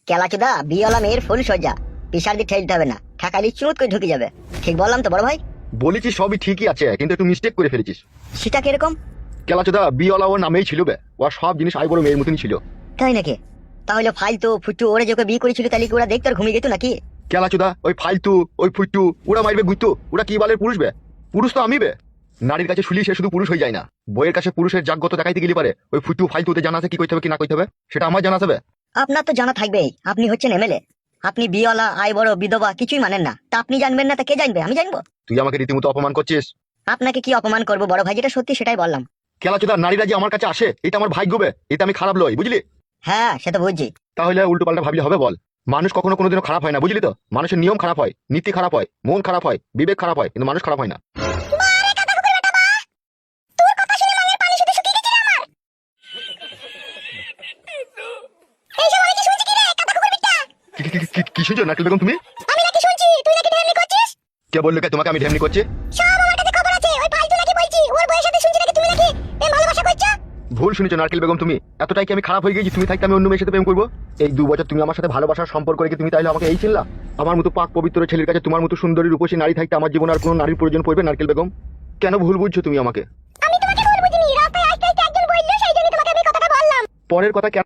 কেলাচোদা বিয়েওয়ালা মেয়ের ফুল সজ্জা, পিছার দিয়ে ঠেলতে হবে না, ঠেকালি চুমুত করে ঢুকে যাবে। ঠিক বললাম তো বড় ভাই? বলেছিস সবই ঠিকই আছে, কিন্তু একটু মিস্টেক করে ফেলেছিস। সেটা কিরকম? কেলাচোদা বিয়েওয়ালা ওর নামেই ছিল বে, ওর সব জিনিস আই বড় মেয়ের মতনই ছিল। তাই নাকি? তাহলে ফালতু ফুটু ওরা যে ওকে বিয়ে করেছিল তাহলে কি ওরা দেখতে আর ঘুমিয়ে গেত নাকি? কেলাচোদা ওই ফালতু ওই ফুট্টু ওরা মারবে গুইতো, ওরা কি বালের পুরুষ বে? পুরুষ তো আমি বে। নারীর কাছে শুলি সে শুধু পুরুষ হয়ে যায় না, বইয়ের কাছে পুরুষের জাগ্রত দেখাইতে গেলে পারে ওই ফুট্টু ফালতুতে জানা আছে কি করতে হবে কি না করতে হবে, সেটা আমার জানা আছে বে। আপনার তো জানা থাকবেই, আপনি হচ্ছেন এমএলএ। আপনি বিয়েওয়ালা আই বড় বিধবা কিছুই মানেন না, তা আপনি জানবেন না তা কে জানবে? আমি জানবো? তুই আমাকে রীতিমতো অপমান করছিস। আপনাকে কি অপমান করবো বড় ভাই? যেটা সত্যি সেটাই বললাম। কেলাচোদা নারীরা যে আমার কাছে আসে এটা আমার ভাগ্য বে, এটা আমি খারাপ লই, বুঝলি? হ্যাঁ সে তো বুঝছি। তাহলে উল্টো পাল্টা ভাবলে হবে বল? মানুষ কখনো কোনোদিনও খারাপ হয় না, বুঝলি তো? মানুষের নিয়ম খারাপ হয়, নীতি খারাপ হয়, মন খারাপ হয়, বিবেক খারাপ হয়, কিন্তু মানুষ খারাপ হয় না। কি শুনছো নারকেল বেগম তুমি? আমি নাকি শুনছি তুই নাকি ঢেমনি করছিস? কে বললো কে তোমাকে আমি ঢেমনি করছি? সব আমার কাছে খবর আছে, ওই ফালতু নাকি বলছি ওর বউয়ের সাথে শুনছি নাকি তুমি নাকি প্রেম ভালোবাসা করছো। ভুল শুনেছো নারকেল বেগম তুমি। এতটাই কি আমি খারাপ হয়ে গেছি তুমি থাকতে আমি অন্য মেয়ের সাথে প্রেম করবো? এই 2 বছর তুমি আমার সাথে ভালোবাসার সম্পর্ক রেখে তুমি তাইলে আমাকে এই চিনলা? আমার মতো পাক পবিত্র ছেলের কাছে তোমার মতো সুন্দরী রূপসী নারী থাকতে আমার জীবন আর কোনো নারীর প্রয়োজন পড়বে নারকেল বেগম? কেন ভুল বুঝছো তুমি আমাকে? আমি তোমাকে ভুল বুঝিনি, রাস্তায় আস্তে আস্তে একজন বললো সেই জন্য তোমাকে আমি কথাটা বললাম। পরের কথা কেন